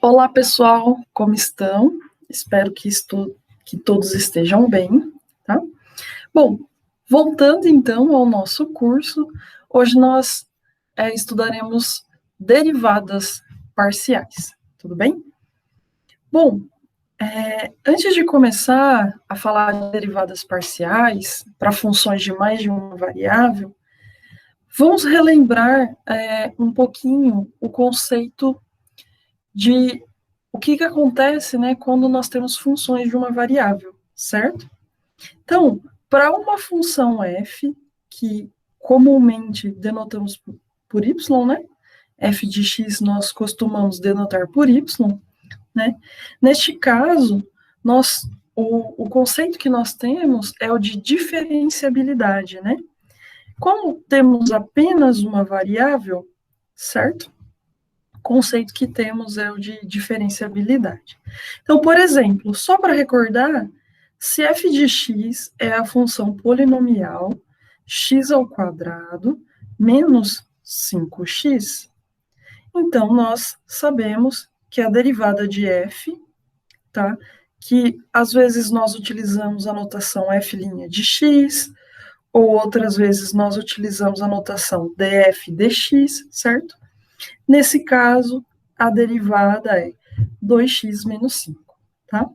Olá, pessoal, como estão? Espero que todos estejam bem, tá? Bom, voltando então ao nosso curso, hoje nós estudaremos derivadas parciais, tudo bem? Bom, antes de começar a falar de derivadas parciais para funções de mais de uma variável, vamos relembrar um pouquinho o conceito de o que acontece, né, quando nós temos funções de uma variável, certo? Então, para uma função f, que comumente denotamos por y, né? F de x nós costumamos denotar por y, né? Neste caso, o conceito que nós temos é o de diferenciabilidade, né? Como temos apenas uma variável, certo? Conceito que temos é o de diferenciabilidade. Então, por exemplo, só para recordar, se f de x é a função polinomial x ao quadrado menos 5x, então nós sabemos que a derivada de f, tá? Que às vezes nós utilizamos a notação f' de x, ou outras vezes nós utilizamos a notação df dx, certo? Nesse caso, a derivada é 2x menos 5, tá?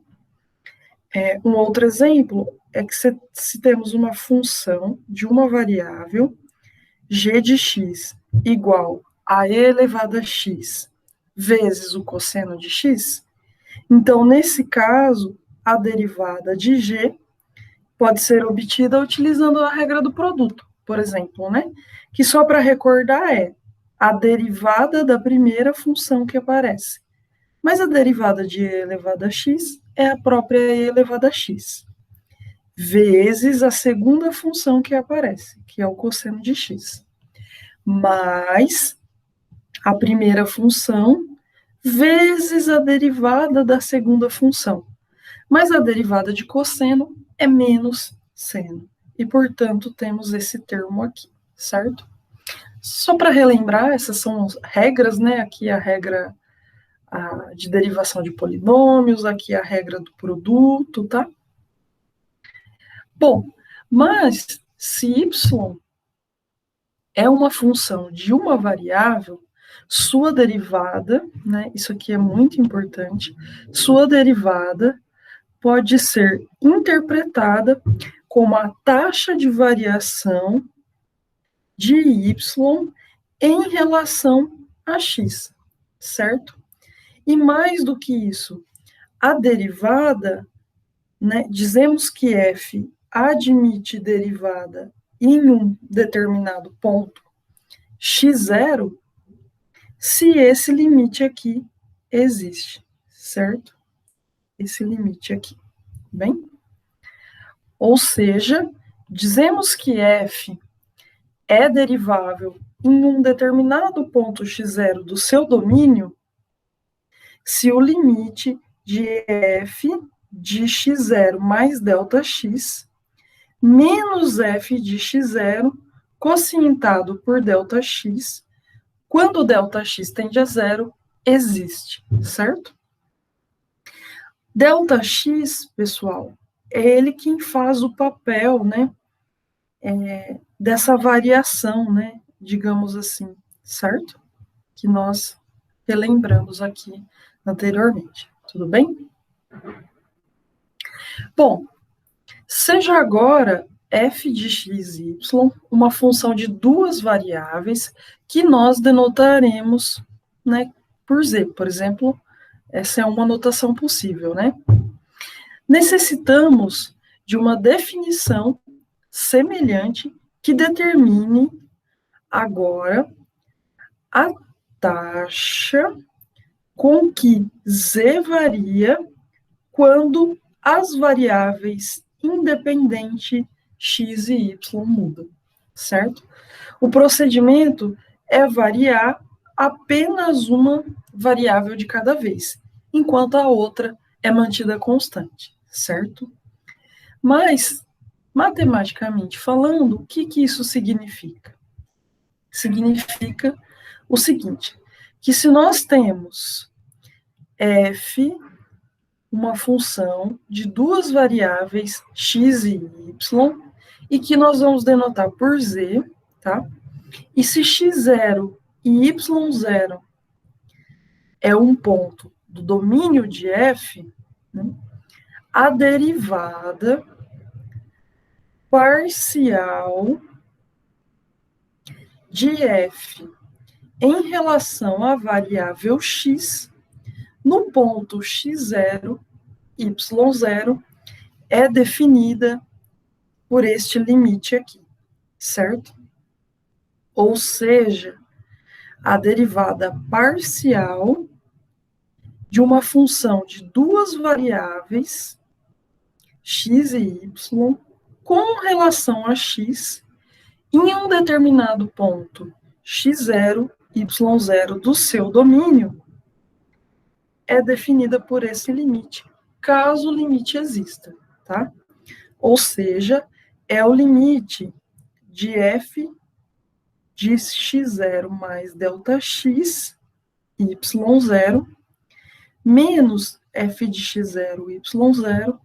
Um outro exemplo é que se temos uma função de uma variável, g de x igual a e elevado a x vezes o cosseno de x, então, nesse caso, a derivada de g pode ser obtida utilizando a regra do produto, por exemplo, né? Que só para recordar é a derivada da primeira função que aparece. Mas a derivada de e elevado a x é a própria e elevado a x, vezes a segunda função que aparece, que é o cosseno de x, mais a primeira função vezes a derivada da segunda função. Mas a derivada de cosseno é menos seno. E, portanto, temos esse termo aqui, certo? Só para relembrar, essas são as regras, né? Aqui a regra de derivação de polinômios, aqui a regra do produto, tá? Bom, mas se y é uma função de uma variável, sua derivada, né? Isso aqui é muito importante, sua derivada pode ser interpretada como a taxa de variação de y em relação a x, certo? E mais do que isso, a derivada, né, dizemos que f admite derivada em um determinado ponto x0, se esse limite aqui existe, certo? Esse limite aqui, bem? Ou seja, dizemos que f é derivável em um determinado ponto x0 do seu domínio, se o limite de f de x0 mais ΔX menos f de x0 quocientado por ΔX, quando ΔX tende a zero, existe, certo? ΔX, pessoal, é ele quem faz o papel, né, dessa variação, né, digamos assim, certo? Que nós relembramos aqui anteriormente, tudo bem? Bom, seja agora f de x e y uma função de duas variáveis que nós denotaremos, né, por z, por exemplo, essa é uma notação possível, né? Necessitamos de uma definição semelhante que determine agora a taxa com que z varia quando as variáveis independente x e y mudam, certo? O procedimento é variar apenas uma variável de cada vez, enquanto a outra é mantida constante, certo? Mas, matematicamente falando, o que isso significa? Significa o seguinte, que se nós temos f, uma função de duas variáveis, x e y, e que nós vamos denotar por z, tá? E se x0 e y0 é um ponto do domínio de f, né, a derivada parcial de f em relação à variável x no ponto x0, y0 é definida por este limite aqui, certo? Ou seja, a derivada parcial de uma função de duas variáveis, x e y, com relação a x, em um determinado ponto, x0, y0 do seu domínio, é definida por esse limite, caso o limite exista, tá? Ou seja, é o limite de f de x0 mais ΔX, y0, menos f de x0, y0,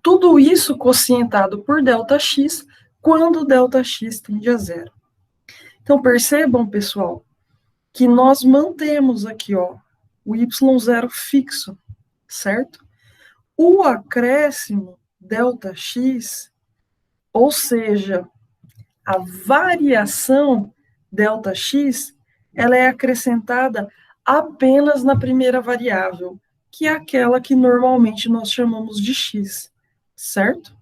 tudo isso quocientado por ΔX, quando ΔX tende a zero. Então, percebam, pessoal, que nós mantemos aqui, ó, o y0 fixo, certo? O acréscimo ΔX, ou seja, a variação ΔX, ela é acrescentada apenas na primeira variável, que é aquela que normalmente nós chamamos de x, certo?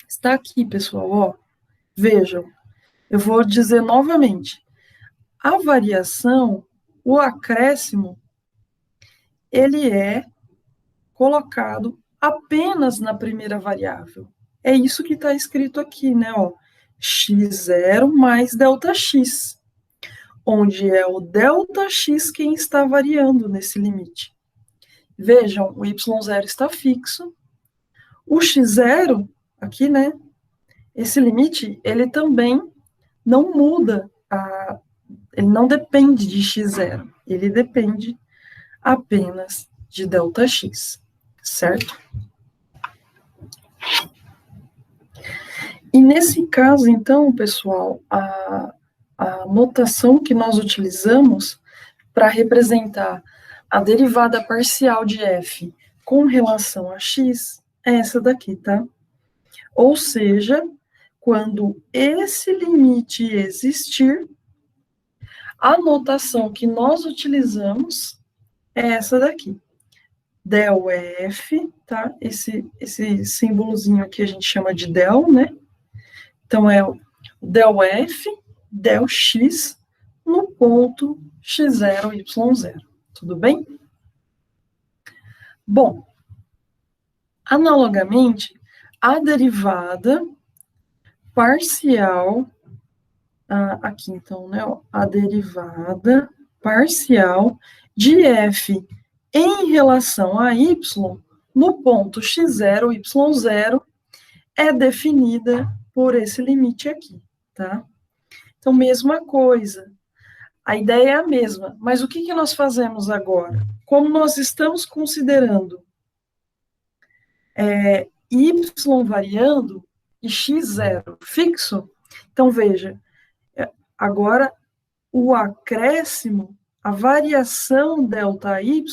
Está aqui, pessoal, ó. Vejam, eu vou dizer novamente. A variação, o acréscimo, ele é colocado apenas na primeira variável. É isso que está escrito aqui, né? Ó, x0 mais ΔX, onde é o ΔX quem está variando nesse limite. Vejam, o y0 está fixo. O x0, aqui, né? Esse limite, ele também não muda, ele não depende de x0, ele depende apenas de ΔX, certo? E nesse caso, então, pessoal, a notação que nós utilizamos para representar a derivada parcial de f com relação a x é essa daqui, tá? Ou seja, quando esse limite existir, a notação que nós utilizamos é essa daqui. Del f, tá? Esse símbolozinho aqui a gente chama de del, né? Então, é o del f, del x, no ponto x0, y0. Tudo bem? Bom, analogamente, a derivada parcial, aqui então, né? A derivada parcial de f em relação a y no ponto x0, y0 é definida por esse limite aqui, tá? Então, mesma coisa. A ideia é a mesma, mas o que nós fazemos agora? Como nós estamos considerando y variando e x0 fixo, então veja, agora o acréscimo, a variação ΔY,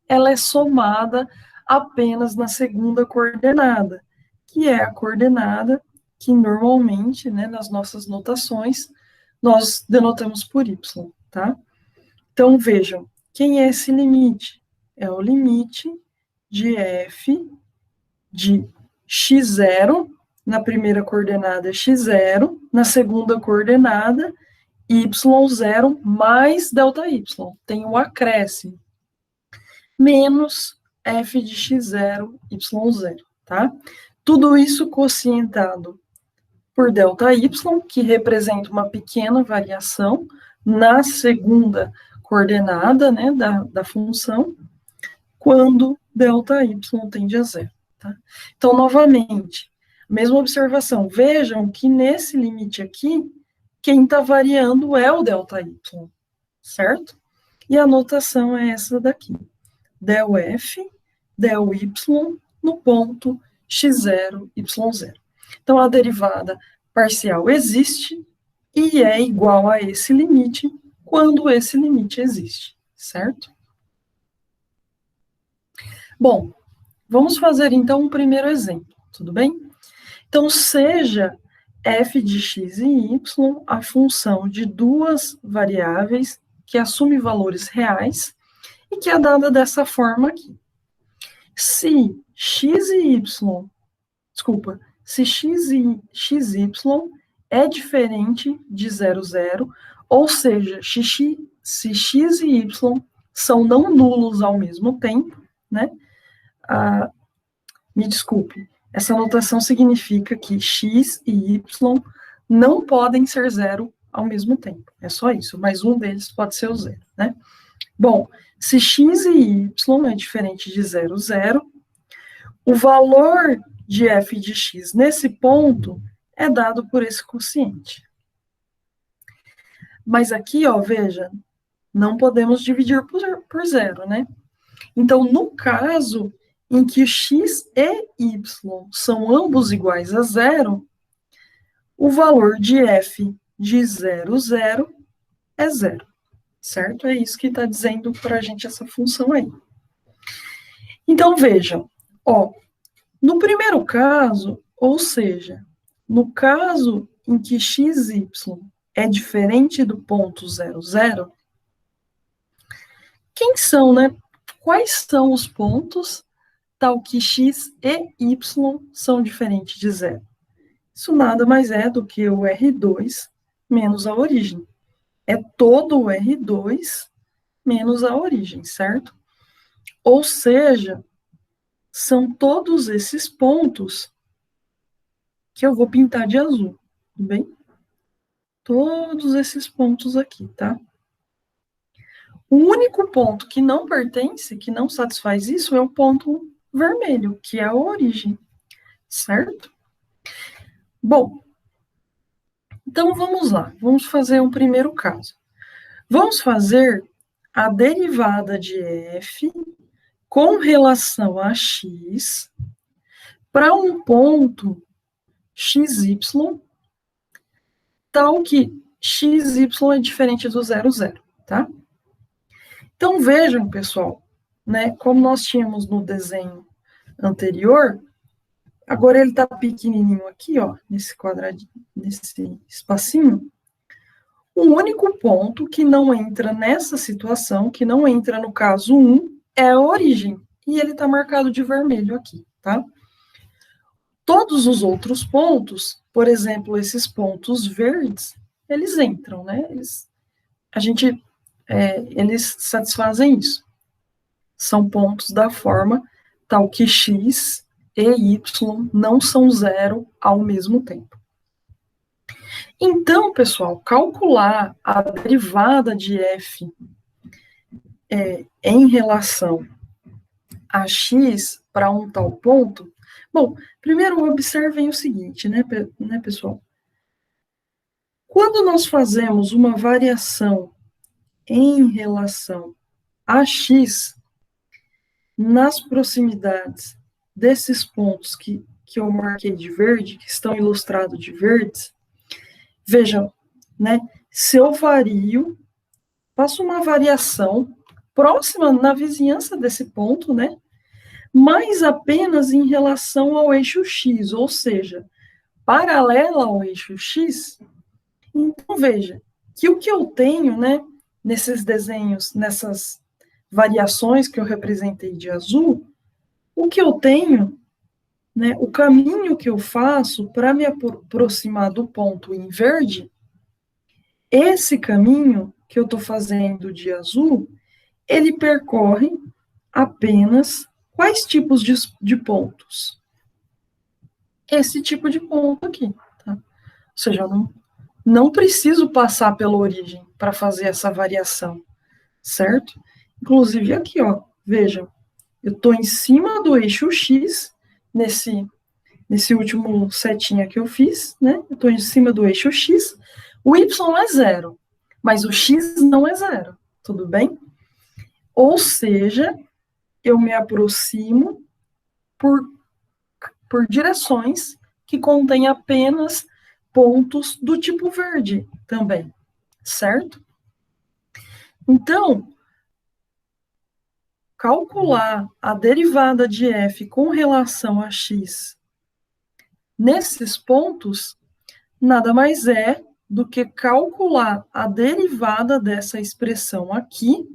ela é somada apenas na segunda coordenada, que é a coordenada que normalmente, né, nas nossas notações, nós denotamos por y, tá? Então, vejam, quem é esse limite? É o limite de f de x0, na primeira coordenada x0, na segunda coordenada y0 mais ΔY, tem o acréscimo, menos f de x0, y0, tá? Tudo isso quocientado por ΔY, que representa uma pequena variação na segunda coordenada, né, da função, quando ΔY tende a zero. Tá? Então, novamente, mesma observação. Vejam que nesse limite aqui, quem está variando é o ΔY, certo? E a notação é essa daqui. del f, del y, no ponto x0, y0. Então, a derivada parcial existe e é igual a esse limite quando esse limite existe, certo? Bom, vamos fazer então um primeiro exemplo, tudo bem? Então, seja f de x e y a função de duas variáveis que assume valores reais e que é dada dessa forma aqui. Se x e y, se x e xy é diferente de 0, 0, ou seja, se x e y são não nulos ao mesmo tempo, né? Me desculpe, essa notação significa que x e y não podem ser zero ao mesmo tempo. É só isso, mas um deles pode ser o zero, né? Bom, se x e y é diferente de 0, 0, o valor de f de x nesse ponto é dado por esse quociente. Mas aqui, ó, veja, não podemos dividir por zero, né? Então, no caso em que x e y são ambos iguais a zero, o valor de f de 0, 0 é zero, certo? É isso que está dizendo para a gente essa função aí. Então, vejam, ó, no primeiro caso, ou seja, no caso em que xy é diferente do ponto 0, 0, quem são, né? Quais são os pontos tal que x e y são diferentes de zero? Isso nada mais é do que o R2 menos a origem. É todo o R2 menos a origem, certo? Ou seja, são todos esses pontos que eu vou pintar de azul, tudo bem? Todos esses pontos aqui, tá? O único ponto que não pertence, que não satisfaz isso, é o ponto vermelho, que é a origem, certo? Bom, então vamos lá, vamos fazer um primeiro caso. Vamos fazer a derivada de f com relação a x para um ponto xy, tal que xy é diferente do 0, 0, tá? Então, vejam, pessoal, né, como nós tínhamos no desenho anterior, agora ele está pequenininho aqui, ó, nesse quadradinho, nesse espacinho. O único ponto que não entra nessa situação, que não entra no caso 1, é a origem. E ele está marcado de vermelho aqui, tá? Todos os outros pontos, por exemplo, esses pontos verdes, eles entram, né? Eles satisfazem isso. São pontos da forma tal que x e y não são zero ao mesmo tempo. Então, pessoal, calcular a derivada de f em relação a x para um tal ponto. Bom, primeiro observem o seguinte, né, pessoal? Quando nós fazemos uma variação em relação a x, nas proximidades desses pontos que eu marquei de verde, que estão ilustrados de verdes, vejam, né, se eu vario, faço uma variação próxima na vizinhança desse ponto, né, mas apenas em relação ao eixo x, ou seja, paralela ao eixo x. Então, veja, que o que eu tenho, né, nesses desenhos, nessas variações que eu representei de azul, o que eu tenho, né, o caminho que eu faço para me aproximar do ponto em verde, esse caminho que eu estou fazendo de azul, ele percorre apenas quais tipos de pontos? Esse tipo de ponto aqui, tá? Ou seja, eu não preciso passar pela origem para fazer essa variação, certo? Inclusive aqui, ó, vejam, eu estou em cima do eixo X, nesse último setinha que eu fiz, né? Eu estou em cima do eixo X, o Y é zero, mas o X não é zero, tudo bem? Ou seja, eu me aproximo por direções que contêm apenas pontos do tipo verde também, certo? Então, calcular a derivada de f com relação a x nesses pontos nada mais é do que calcular a derivada dessa expressão aqui,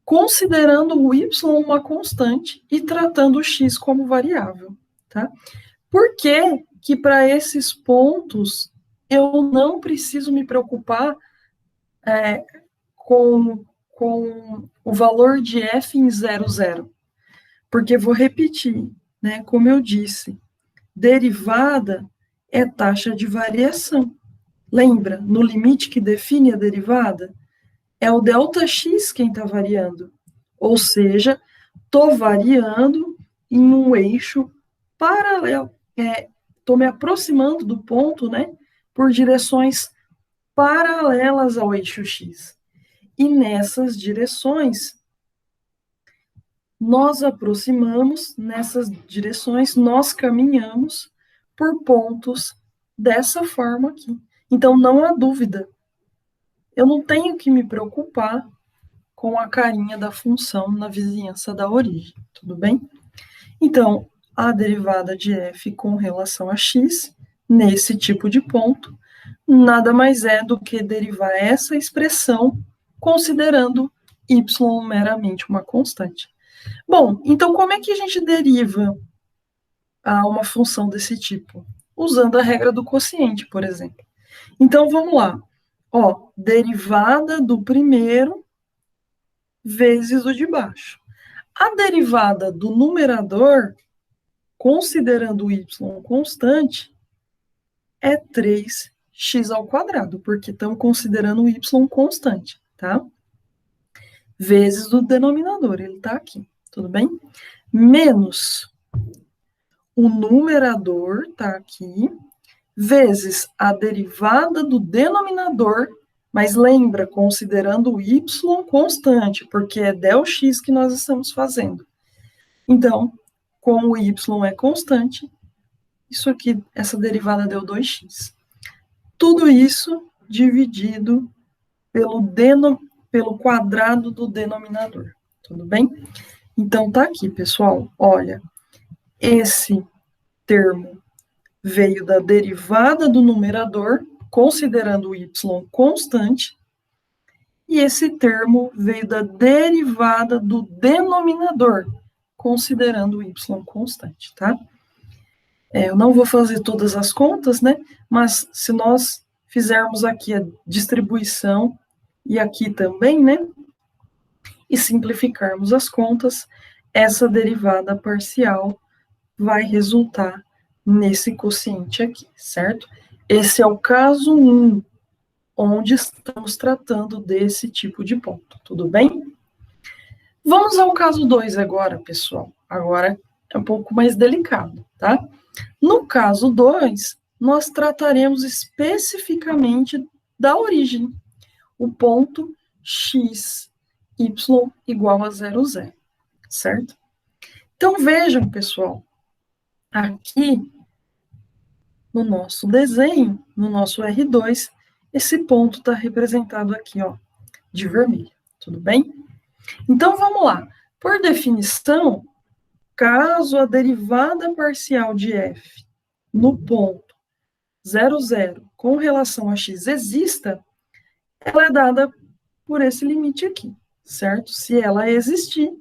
considerando o y uma constante e tratando o x como variável, tá? Por que que para esses pontos eu não preciso me preocupar com o valor de f em 0,0? Porque vou repetir, né? Como eu disse, derivada é taxa de variação. Lembra, no limite que define a derivada, é o ΔX quem está variando. Ou seja, estou variando em um eixo paralelo. Estou me aproximando do ponto, né, por direções paralelas ao eixo X. E nessas direções, nós aproximamos, nessas direções, nós caminhamos por pontos dessa forma aqui. Então, não há dúvida. Eu não tenho que me preocupar com a carinha da função na vizinhança da origem, tudo bem? Então, a derivada de f com relação a x, nesse tipo de ponto, nada mais é do que derivar essa expressão considerando y meramente uma constante. Bom, então como é que a gente deriva uma função desse tipo? Usando a regra do quociente, por exemplo. Então, vamos lá. Ó, derivada do primeiro vezes o de baixo. A derivada do numerador, considerando o y constante, é 3x ao quadrado, porque estamos considerando o y constante, tá? Vezes do denominador, ele está aqui, tudo bem? Menos o numerador, está aqui, vezes a derivada do denominador, mas lembra, considerando o y constante, porque é ΔX que nós estamos fazendo. Então, como o y é constante, isso aqui, essa derivada deu 2x. Tudo isso dividido pelo quadrado do denominador, tudo bem? Então, tá aqui, pessoal, olha, esse termo veio da derivada do numerador, considerando o y constante, e esse termo veio da derivada do denominador, considerando o y constante, tá? Eu não vou fazer todas as contas, né? Mas se nós fizermos aqui a distribuição e aqui também, né? E simplificarmos as contas, essa derivada parcial vai resultar nesse quociente aqui, certo? Esse é o caso 1, onde estamos tratando desse tipo de ponto, tudo bem? Vamos ao caso 2 agora, pessoal. Agora é um pouco mais delicado, tá? No caso 2, nós trataremos especificamente da origem, o ponto x, y igual a 0, 0, certo? Então, vejam, pessoal, aqui no nosso desenho, no nosso R2, esse ponto está representado aqui, ó, de vermelho, tudo bem? Então, vamos lá. Por definição, caso a derivada parcial de f no ponto 0, 0 com relação a x exista, ela é dada por esse limite aqui, certo? Se ela existir,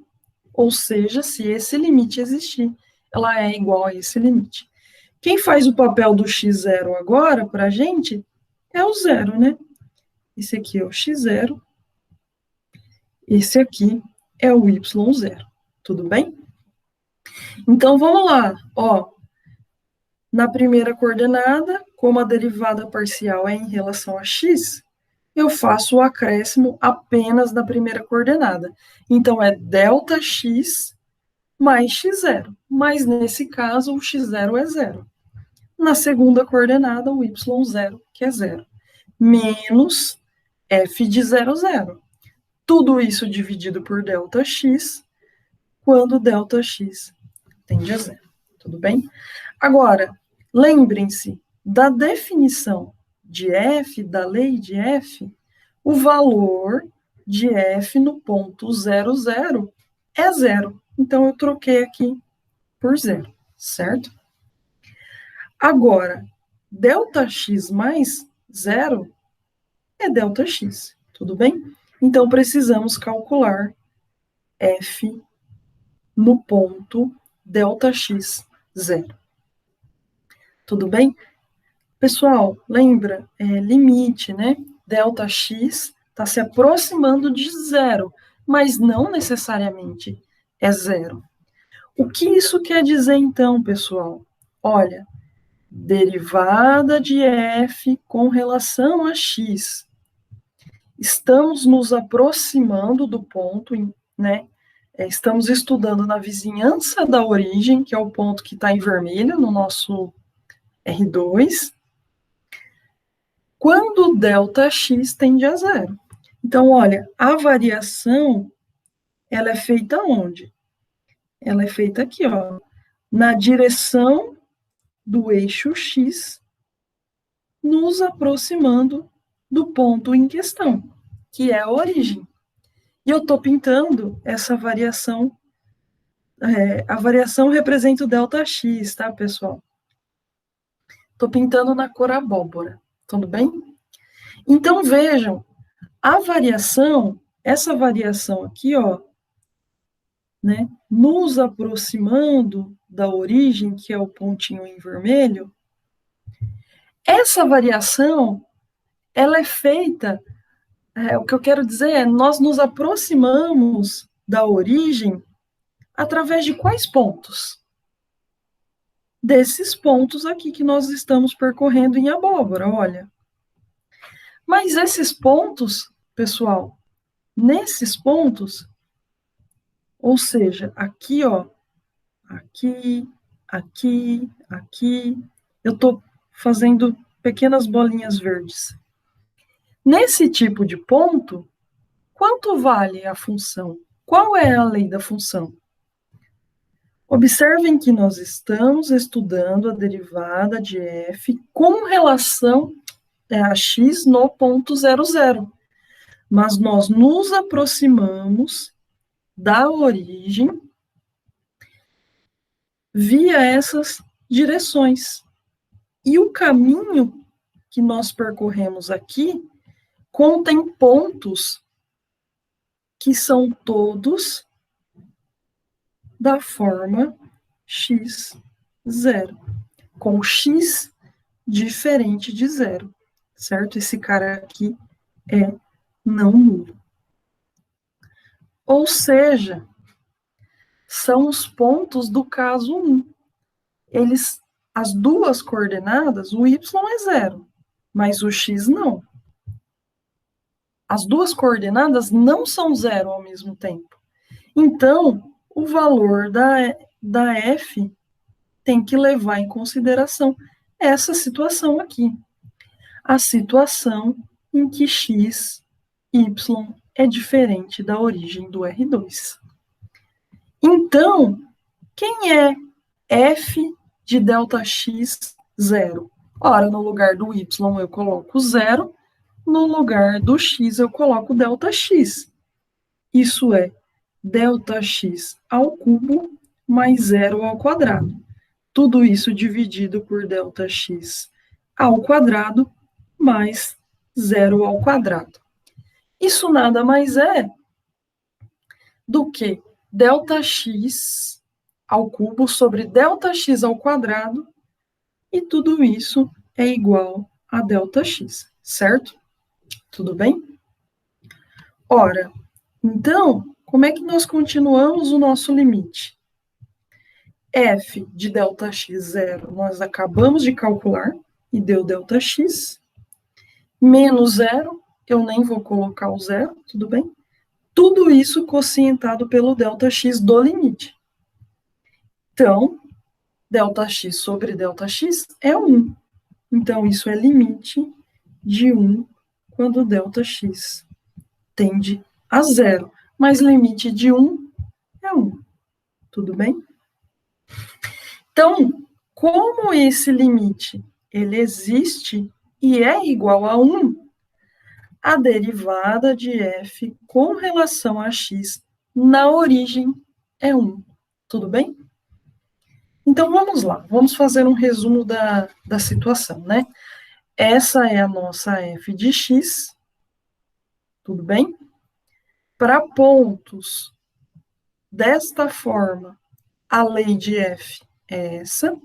ou seja, se esse limite existir, ela é igual a esse limite. Quem faz o papel do x0 agora para a gente é o zero, né? Esse aqui é o x0, esse aqui é o y0, tudo bem? Então, vamos lá, ó. Na primeira coordenada, como a derivada parcial é em relação a x, eu faço o acréscimo apenas na primeira coordenada. Então, é ΔX mais x0, mas nesse caso o x0 é 0. Na segunda coordenada, o y0, que é 0, menos f de 0, 0. Tudo isso dividido por ΔX, quando ΔX tende a zero. Tudo bem? Agora, lembrem-se da definição de f, da lei de f, o valor de f no ponto 0, 0 é zero. Então, eu troquei aqui por zero, certo? Agora, ΔX mais zero é ΔX, tudo bem? Então, precisamos calcular f no ponto ΔX zero. Tudo bem? Pessoal, lembra, limite, né? ΔX está se aproximando de zero, mas não necessariamente é zero. O que isso quer dizer, então, pessoal? Olha, derivada de f com relação a x. Estamos nos aproximando do ponto, né? Estamos estudando na vizinhança da origem, que é o ponto que está em vermelho no nosso R2, quando ΔX tende a zero. Então, olha, a variação, ela é feita onde? Ela é feita aqui, ó, na direção do eixo X, nos aproximando do ponto em questão, que é a origem. E eu estou pintando essa variação, a variação representa o ΔX, tá, pessoal? Estou pintando na cor abóbora, tudo bem? Então, vejam, a variação, essa variação aqui, ó, né, nos aproximando da origem, que é o pontinho em vermelho, essa variação, ela é feita, o que eu quero dizer é, nós nos aproximamos da origem através de quais pontos? Desses pontos aqui que nós estamos percorrendo em abóbora, olha. Mas esses pontos, pessoal, nesses pontos, ou seja, aqui, ó, aqui, aqui, aqui, eu estou fazendo pequenas bolinhas verdes. Nesse tipo de ponto, quanto vale a função? Qual é a lei da função? Observem que nós estamos estudando a derivada de f com relação a x no ponto 0, 0. Mas nós nos aproximamos da origem via essas direções. E o caminho que nós percorremos aqui contém pontos que são todos da forma x, 0, com x diferente de 0, certo? Esse cara aqui é não nulo. Ou seja, são os pontos do caso 1. As duas coordenadas, o y é 0, mas o x não. As duas coordenadas não são 0 ao mesmo tempo. Então, o valor da f tem que levar em consideração essa situação aqui. A situação em que x, y é diferente da origem do R2. Então, quem é f de ΔX 0? Ora, no lugar do y eu coloco 0, no lugar do x eu coloco ΔX. Isso é ΔX ao cubo mais 0 ao quadrado. Tudo isso dividido por ΔX ao quadrado mais 0 ao quadrado. Isso nada mais é do que ΔX ao cubo sobre ΔX ao quadrado, e tudo isso é igual a ΔX, certo? Tudo bem? Ora, então, como é que nós continuamos o nosso limite? F de ΔX 0 nós acabamos de calcular e deu ΔX. Menos 0, eu nem vou colocar o 0, tudo bem? Tudo isso quocientado pelo ΔX do limite. Então, ΔX sobre ΔX é 1. Então, isso é limite de 1 quando ΔX tende a 0, mas limite de 1 é 1, tudo bem? Então, como esse limite ele existe e é igual a 1, a derivada de f com relação a x na origem é 1, tudo bem? Então, vamos lá, vamos fazer um resumo da situação, né? Essa é a nossa f de x, tudo bem? Para pontos desta forma, a lei de f é essa,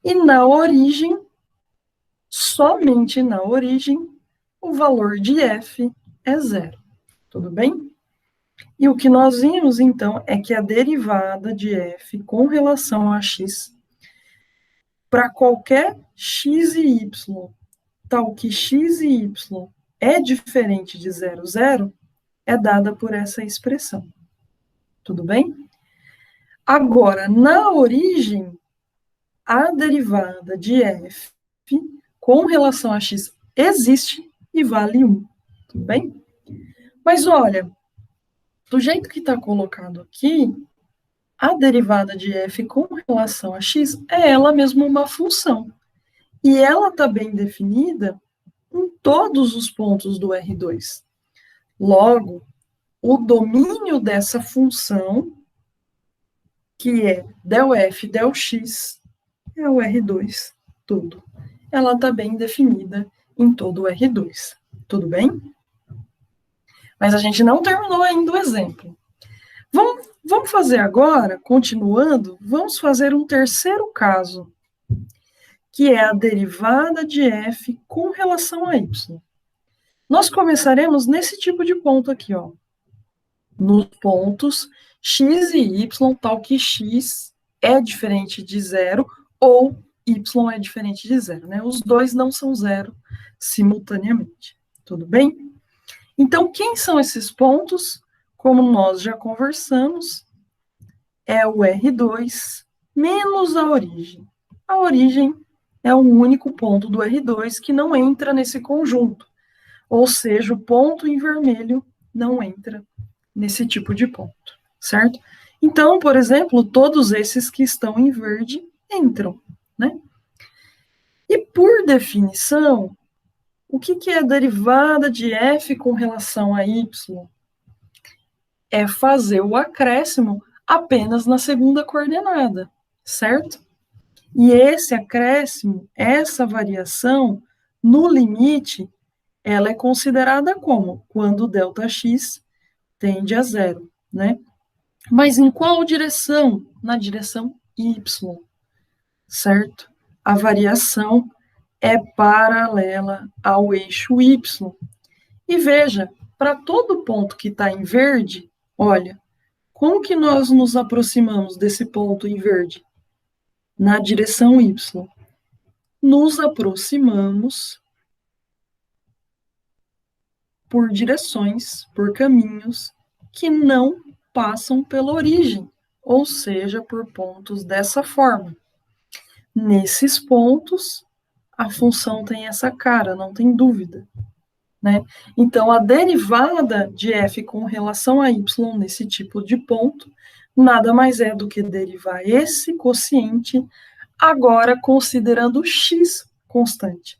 e na origem, somente na origem, o valor de f é 0, tudo bem? E o que nós vimos, então, é que a derivada de f com relação a x, para qualquer x e y, tal que x e y é diferente de 0, 0, é dada por essa expressão. Tudo bem? Agora, na origem, a derivada de f com relação a x existe e vale 1. Tudo bem? Mas olha, do jeito que está colocado aqui, a derivada de f com relação a x é ela mesma uma função. E ela está bem definida em todos os pontos do R2. Logo, o domínio dessa função, que é del f, del x, é o R2 todo. Ela está bem definida em todo o R2. Tudo bem? Mas a gente não terminou ainda o exemplo. Vamos fazer agora, continuando, vamos fazer um terceiro caso, que é a derivada de f com relação a y. Nós começaremos nesse tipo de ponto aqui, ó. Nos pontos x e y, tal que x é diferente de 0 ou y é diferente de 0, né? Os dois não são 0 simultaneamente. Tudo bem? Então, quem são esses pontos? Como nós já conversamos, é o R2 menos a origem. A origem é o único ponto do R2 que não entra nesse conjunto. Ou seja, o ponto em vermelho não entra nesse tipo de ponto, certo? Então, por exemplo, todos esses que estão em verde entram, né? E por definição, o que é a derivada de f com relação a y? É fazer o acréscimo apenas na segunda coordenada, certo? E esse acréscimo, essa variação, no limite, ela é considerada como? Quando ΔX tende a 0, né? Mas em qual direção? Na direção y, certo? A variação é paralela ao eixo y. E veja, para todo ponto que está em verde, olha, como que nós nos aproximamos desse ponto em verde? Na direção y. Nos aproximamos por direções, por caminhos que não passam pela origem, ou seja, por pontos dessa forma. Nesses pontos, a função tem essa cara, não tem dúvida, né? Então, a derivada de f com relação a y nesse tipo de ponto nada mais é do que derivar esse quociente, agora considerando x constante.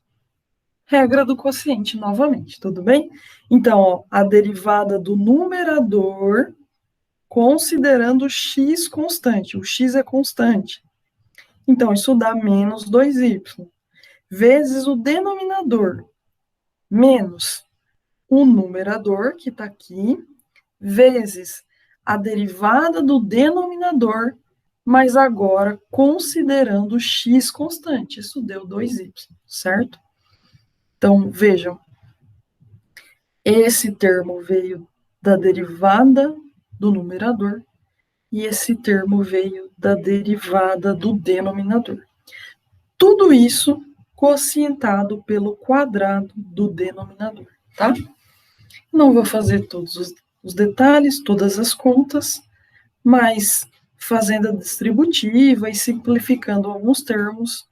Regra do quociente, novamente, tudo bem? Então, ó, a derivada do numerador, considerando x constante. O x é constante. Então, isso dá menos 2y, vezes o denominador, menos o numerador, que está aqui, vezes a derivada do denominador, mas agora considerando x constante. Isso deu 2y, certo? Então, vejam, esse termo veio da derivada do numerador e esse termo veio da derivada do denominador. Tudo isso quocientado pelo quadrado do denominador, tá? Não vou fazer todos os detalhes, todas as contas, mas fazendo a distributiva e simplificando alguns termos,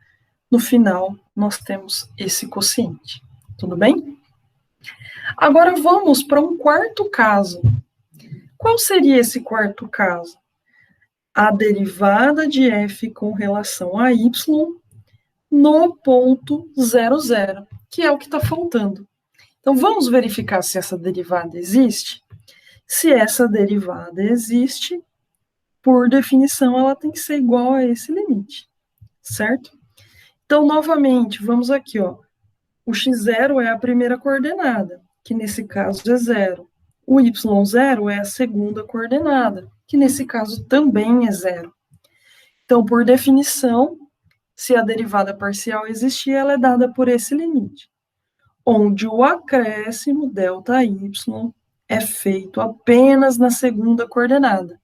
no final nós temos esse quociente. Tudo bem? Agora vamos para um quarto caso. Qual seria esse quarto caso? A derivada de f com relação a y no ponto 00, que é o que está faltando. Então, vamos verificar se essa derivada existe? Se essa derivada existe, por definição, ela tem que ser igual a esse limite, certo? Então, novamente, vamos aqui, ó. O x0 é a primeira coordenada, que nesse caso é 0. O y0 é a segunda coordenada, que nesse caso também é 0. Então, por definição, se a derivada parcial existir, ela é dada por esse limite, onde o acréscimo ΔY é feito apenas na segunda coordenada.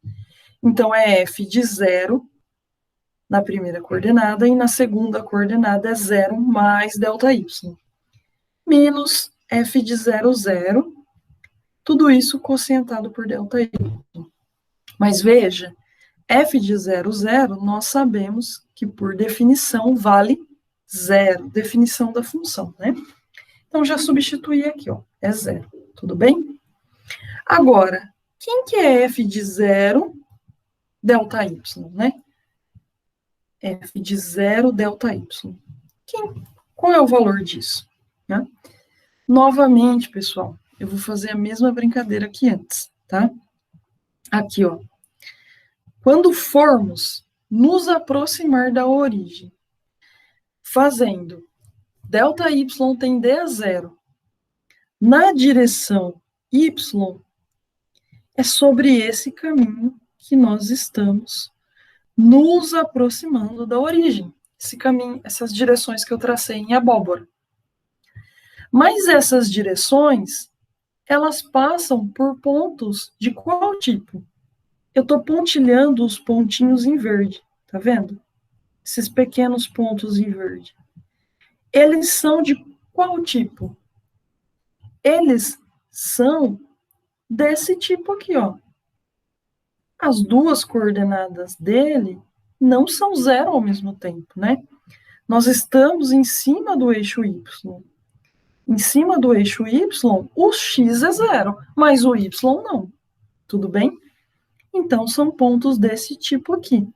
Então, é f de 0 na primeira coordenada e na segunda coordenada é 0 mais ΔY. Menos f de 0, 0. Tudo isso quocientado por ΔY. Mas veja, f de 0, 0, nós sabemos que, por definição, vale 0. Definição da função, né? Então, já substituí aqui, ó, é 0. Tudo bem? Agora, quem que é f de 0, ΔY, né? F de 0, ΔY. Qual é o valor disso? Né? Novamente, pessoal, eu vou fazer a mesma brincadeira que antes, tá? Aqui, ó. Quando formos nos aproximar da origem, fazendo ΔY tender a 0 na direção y, é sobre esse caminho que nós estamos nos aproximando da origem. Esse caminho, essas direções que eu tracei em abóbora. Mas essas direções, elas passam por pontos de qual tipo? Eu estou pontilhando os pontinhos em verde, tá vendo? Esses pequenos pontos em verde. Eles são de qual tipo? Eles são desse tipo aqui, ó. As duas coordenadas dele não são 0 ao mesmo tempo, né? Nós estamos em cima do eixo y. Em cima do eixo y, o x é 0, mas o y não. Tudo bem? Então, são pontos desse tipo aqui.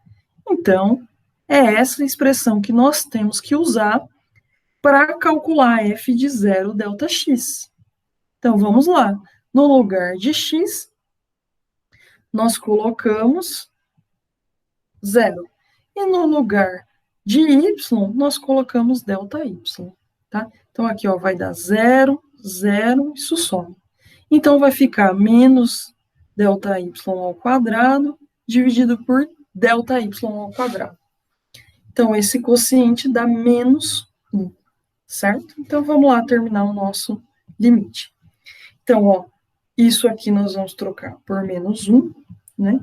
Então, é essa expressão que nós temos que usar para calcular f de 0 ΔX. Então, vamos lá. No lugar de x, nós colocamos 0. E no lugar de y, nós colocamos ΔY. Tá? Então, aqui ó, vai dar 0, 0, isso some. Então, vai ficar menos ΔY ao quadrado dividido por ΔY ao quadrado. Então, esse quociente dá menos 1, certo? Então, vamos lá terminar o nosso limite. Então, ó, isso aqui nós vamos trocar por menos 1, né?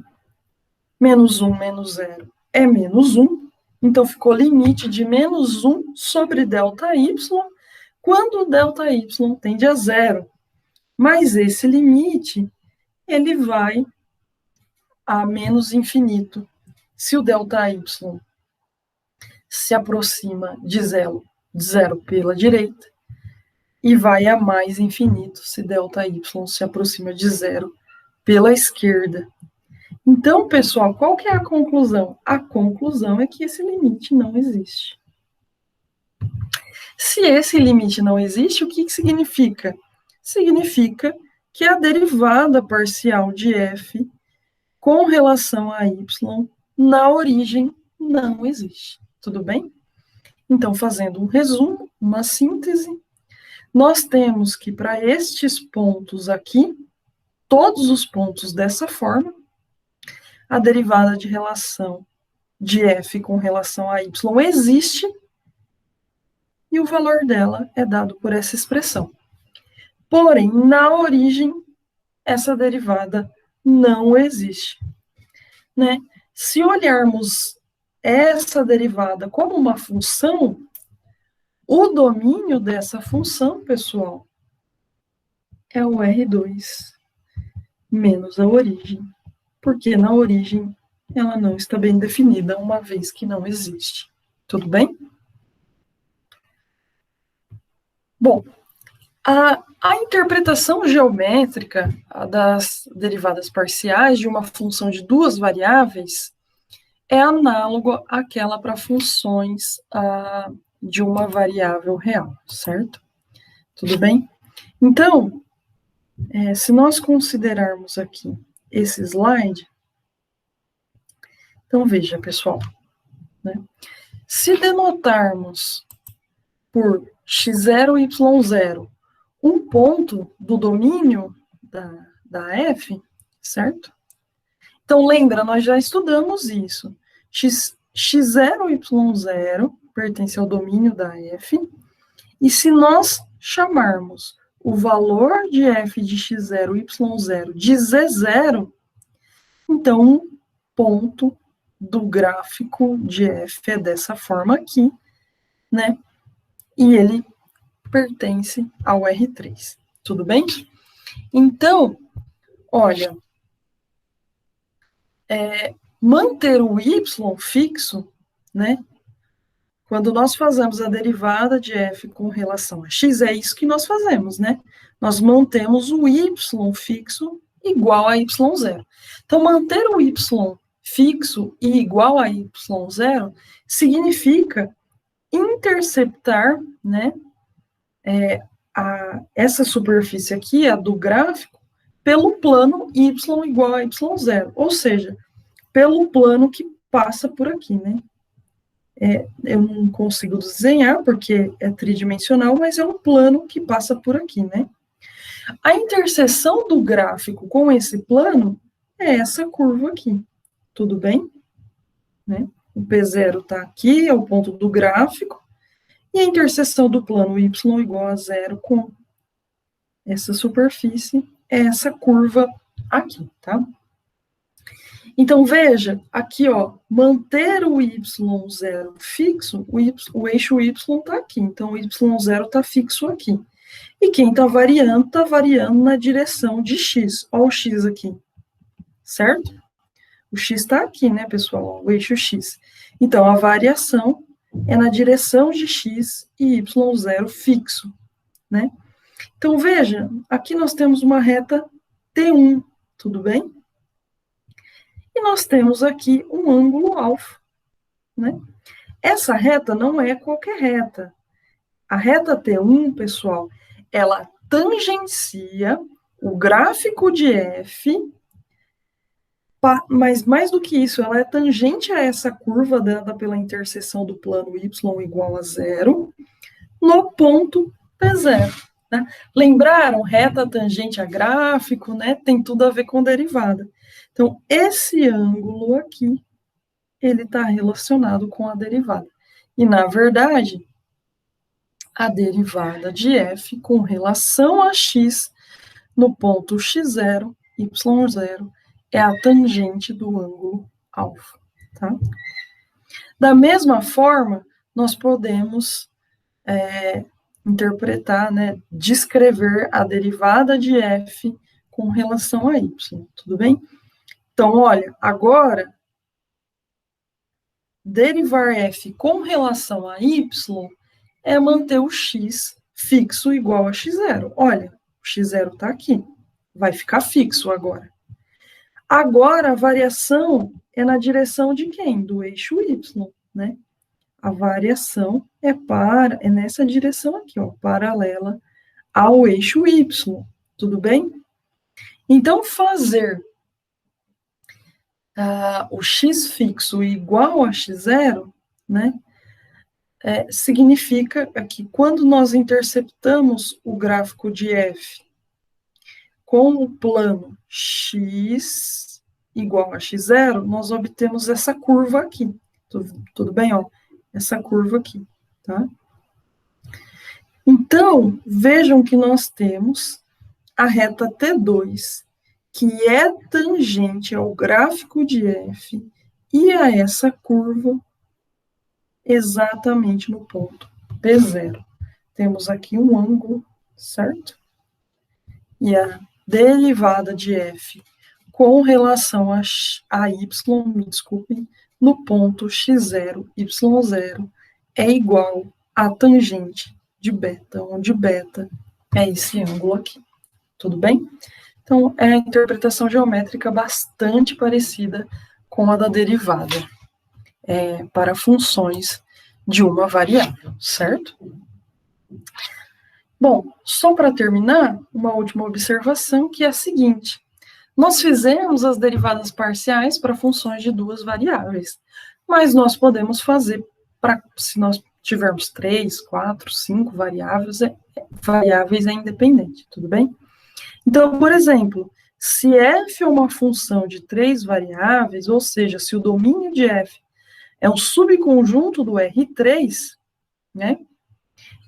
Menos 1 menos 0 é menos 1. Então, ficou limite de menos 1 sobre ΔY, quando ΔY tende a 0. Mas esse limite, ele vai a menos infinito. Se o ΔY se aproxima de 0 pela direita, e vai a mais infinito se ΔY se aproxima de 0 pela esquerda. Então, pessoal, qual que é a conclusão? A conclusão é que esse limite não existe. Se esse limite não existe, o que significa? Significa que a derivada parcial de f com relação a y na origem não existe. Tudo bem? Então, fazendo um resumo, uma síntese, nós temos que para estes pontos aqui, todos os pontos dessa forma, a derivada de relação de f com relação a y existe e o valor dela é dado por essa expressão. Porém, na origem, essa derivada não existe. Né? Se olharmos essa derivada como uma função, o domínio dessa função, pessoal, é o R2 menos a origem, porque na origem ela não está bem definida, uma vez que não existe. Tudo bem? Bom, A interpretação geométrica das derivadas parciais de uma função de duas variáveis é análogo àquela para funções de uma variável real, certo? Tudo bem? Então, se nós considerarmos aqui esse slide, então veja, pessoal, né? Se denotarmos por x0, y0 um ponto do domínio da F, certo? Então, lembra, nós já estudamos isso. X0, y0 pertence ao domínio da F, e se nós chamarmos o valor de f de x0, y0 de z0, então um ponto do gráfico de f é dessa forma aqui, né? E ele pertence ao R3. Tudo bem? Então, olha, manter o y fixo, né? Quando nós fazemos a derivada de f com relação a x, é isso que nós fazemos, né? Nós mantemos o y fixo igual a y0. Então, manter o y fixo e igual a y0 significa interceptar, né, essa superfície aqui, a do gráfico, pelo plano y igual a y0, ou seja, pelo plano que passa por aqui, né? Eu não consigo desenhar porque é tridimensional, mas é um plano que passa por aqui, né? A interseção do gráfico com esse plano é essa curva aqui, tudo bem? Né? O P0 está aqui, é o ponto do gráfico, e a interseção do plano y igual a zero com essa superfície é essa curva aqui, tá? Então, veja, aqui, ó, manter o y0 fixo, o eixo y está aqui, então o y0 está fixo aqui. E quem está variando na direção de x. Olha o x aqui, certo? O x está aqui, né, pessoal? O eixo x. Então, a variação é na direção de x e y0 fixo, né? Então, veja, aqui nós temos uma reta T1, tudo bem? E nós temos aqui um ângulo alfa, né? Essa reta não é qualquer reta. A reta T1, pessoal, ela tangencia o gráfico de f, mas mais do que isso, ela é tangente a essa curva dada pela interseção do plano y igual a zero, no ponto P0. Né? Lembraram? Reta tangente a gráfico, né? Tem tudo a ver com derivada. Então, esse ângulo aqui, ele está relacionado com a derivada. E, na verdade, a derivada de f com relação a x no ponto x0, y0, é a tangente do ângulo alfa. Tá? Da mesma forma, nós podemos interpretar, né, descrever a derivada de f com relação a y, tudo bem? Então, olha, agora, derivar f com relação a y é manter o x fixo igual a x0. Olha, o x0 está aqui, vai ficar fixo agora. Agora, a variação é na direção de quem? Do eixo y, né? A variação é nessa direção aqui, ó, paralela ao eixo y, tudo bem? Então, fazer o x fixo igual a x0, né, significa que quando nós interceptamos o gráfico de f com o plano x igual a x0, nós obtemos essa curva aqui. Tudo bem? Ó, essa curva aqui, tá? Então, vejam que nós temos a reta T2, que é tangente ao gráfico de f e a essa curva exatamente no ponto P0. Temos aqui um ângulo, certo? E a derivada de f com relação a y, me desculpem, no ponto x0, y0 é igual a tangente de beta, onde beta é esse ângulo aqui, tudo bem? Então, é a interpretação geométrica bastante parecida com a da derivada, para funções de uma variável, certo? Bom, só para terminar, uma última observação, que é a seguinte: nós fizemos as derivadas parciais para funções de duas variáveis, mas nós podemos fazer, se nós tivermos 3, 4, 5 variáveis é independente, tudo bem? Então, por exemplo, se f é uma função de 3 variáveis, ou seja, se o domínio de f é um subconjunto do R3, né?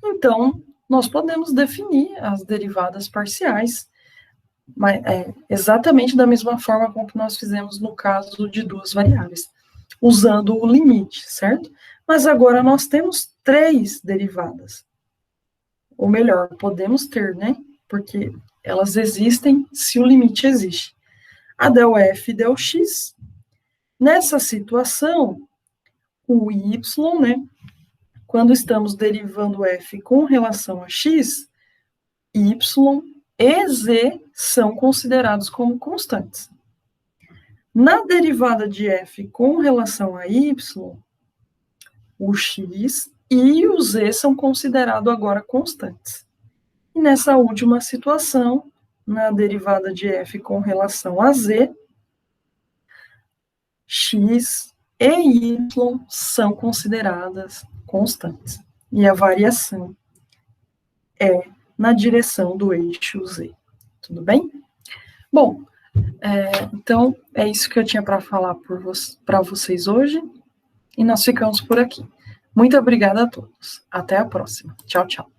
Então, nós podemos definir as derivadas parciais, mas, exatamente da mesma forma como que nós fizemos no caso de duas variáveis, usando o limite, certo? Mas agora nós temos 3 derivadas. Ou melhor, podemos ter, né? Porque elas existem se o limite existe. A del f e del x. Nessa situação, o y, né? Quando estamos derivando f com relação a x, y e z são considerados como constantes. Na derivada de f com relação a y, o x e o z são considerados agora constantes. E nessa última situação, na derivada de f com relação a z, x e y são consideradas constantes. E a variação é na direção do eixo z. Tudo bem? Bom, então é isso que eu tinha para falar para vocês hoje. E nós ficamos por aqui. Muito obrigada a todos. Até a próxima. Tchau, tchau.